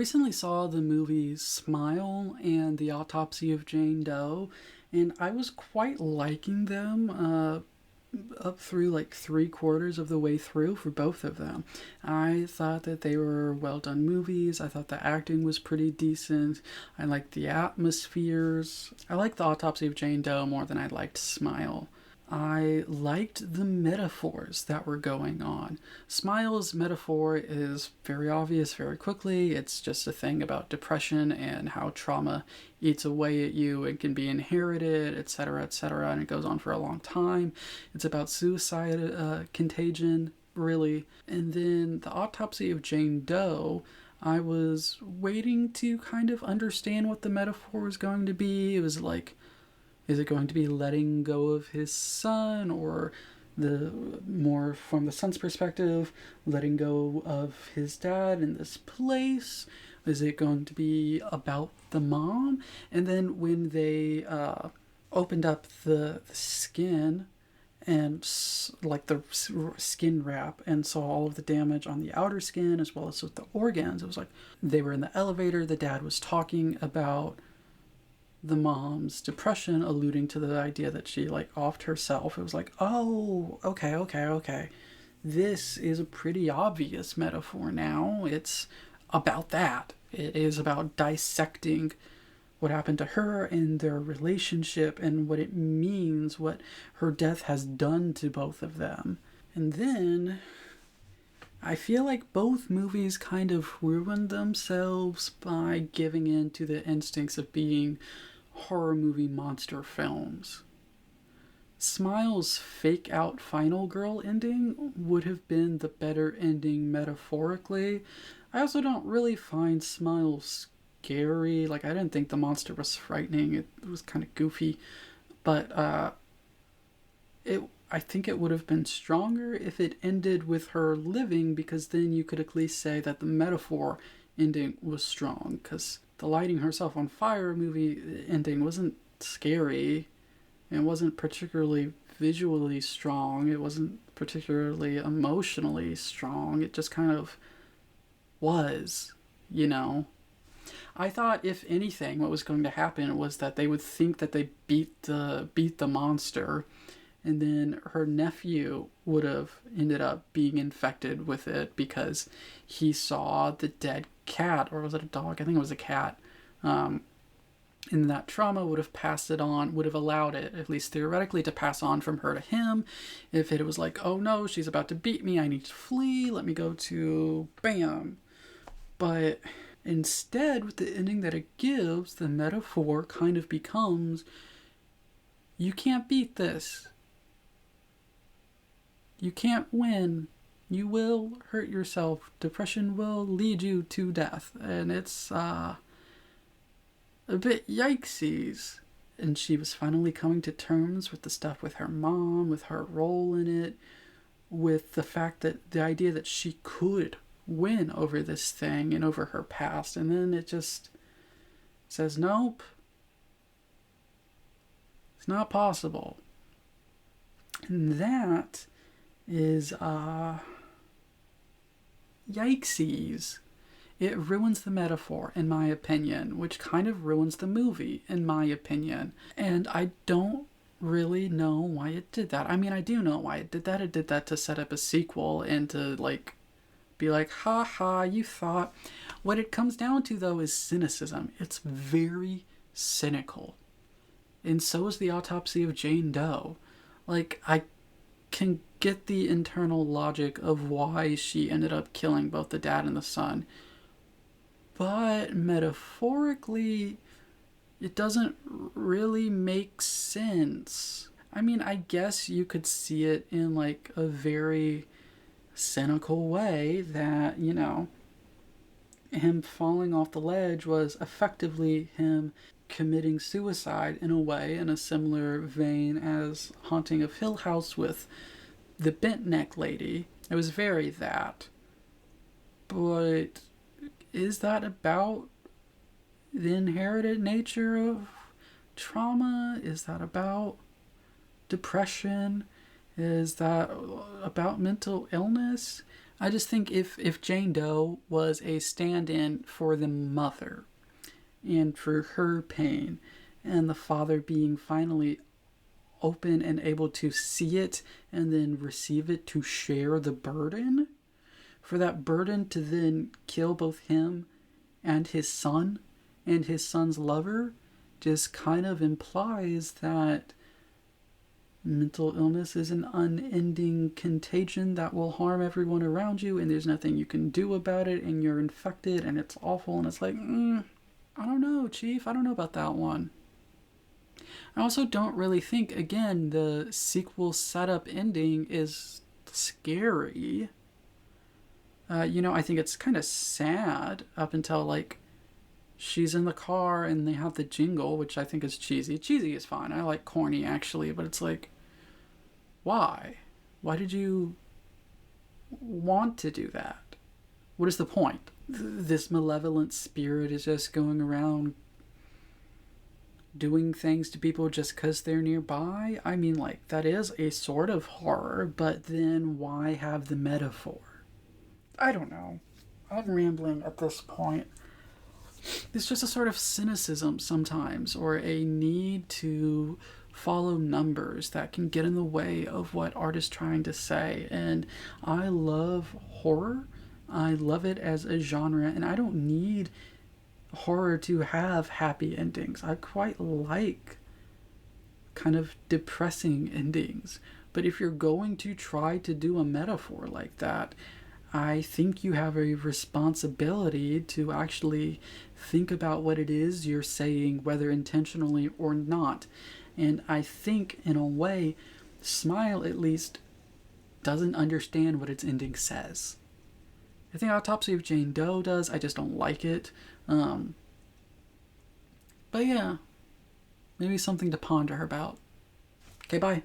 recently saw the movies Smile and The Autopsy of Jane Doe, and I was quite liking them up through like three quarters of the way through for both of them. I thought that they were well done movies. I thought the acting was pretty decent. I liked the atmospheres. I liked The Autopsy of Jane Doe more than I liked Smile. I liked the metaphors that were going on. Smile's metaphor is very obvious very quickly. It's just a thing about depression and how trauma eats away at you and can be inherited, etc., etc., and it goes on for a long time. It's about suicide contagion, really. And then the autopsy of Jane Doe, I was waiting to kind of understand what the metaphor was going to be. It was like, is it going to be letting go of his son, or the more from the son's perspective, letting go of his dad in this place? Is it going to be about the mom? And then when they opened up the skin and like the skin wrap and saw all of the damage on the outer skin as well as with the organs, it was like they were in the elevator, the dad was talking about the mom's depression, alluding to the idea that she like offed herself. It was like, oh, okay. This is a pretty obvious metaphor now. It's about that. It is about dissecting what happened to her and their relationship and what it means, what her death has done to both of them. And then I feel like both movies kind of ruined themselves by giving in to the instincts of being horror movie monster films. Smile's fake out final girl ending would have been the better ending metaphorically. I also don't really find Smile scary. Like, I didn't think the monster was frightening. It was kind of goofy. But I think it would have been stronger if it ended with her living, because then you could at least say that the metaphor ending was strong, because the lighting herself on fire movie ending wasn't scary. It wasn't particularly visually strong. It wasn't particularly emotionally strong. It just kind of was, you know. I thought, if anything, what was going to happen was that they would think that they beat the monster, and then her nephew would have ended up being infected with it because he saw the dead cat, or was it a dog? I think it was a cat. And that trauma would have passed it on, would have allowed it, at least theoretically, to pass on from her to him. If it was like, oh no, she's about to beat me, I need to flee, let me go to bam. But instead, with the ending that it gives, the metaphor kind of becomes, you can't beat this. You can't win. You will hurt yourself. Depression will lead you to death. And it's a bit yikesies. And she was finally coming to terms with the stuff with her mom, with her role in it, with the fact that the idea that she could win over this thing and over her past. And then it just says, nope, it's not possible. And that is yikesies. It ruins the metaphor, in my opinion, which kind of ruins the movie, in my opinion. And I don't really know why it did that. I mean, I do know why it did that. It did that to set up a sequel and to, like, be like, ha ha, you thought. What it comes down to, though, is cynicism. It's very cynical. And so is the autopsy of Jane Doe. Like, I can get the internal logic of why she ended up killing both the dad and the son. But metaphorically, it doesn't really make sense. I mean, I guess you could see it in like a very cynical way that, you know, him falling off the ledge was effectively him committing suicide in a way, in a similar vein as Haunting of Hill House with the bent neck lady. It was very that. But is that about the inherited nature of trauma? Is that about depression? Is that about mental illness? I just think if Jane Doe was a stand-in for the mother and for her pain, and the father being finally open and able to see it and then receive it to share the burden, for that burden to then kill both him and his son and his son's lover, just kind of implies that mental illness is an unending contagion that will harm everyone around you, and there's nothing you can do about it, and you're infected, and it's awful. And it's like, I don't know, Chief. I don't know about that one. I also don't really think, again, the sequel setup ending is scary. I think it's kind of sad up until, like, she's in the car and they have the jingle, which I think is cheesy. Cheesy is fine. I like corny, actually, but it's like, why? Why did you want to do that? What is the point? This malevolent spirit is just going around doing things to people just because they're nearby? I mean, like, that is a sort of horror, but then why have the metaphor? I don't know. I'm rambling at this point. It's just a sort of cynicism sometimes, or a need to follow numbers that can get in the way of what art is trying to say. And I love horror. I love it as a genre, and I don't need horror to have happy endings. I quite like kind of depressing endings. But if you're going to try to do a metaphor like that, I think you have a responsibility to actually think about what it is you're saying, whether intentionally or not. And I think, in a way, Smile at least doesn't understand what its ending says. I think Autopsy of Jane Doe does. I just don't like it. But yeah, maybe something to ponder about. Okay, bye.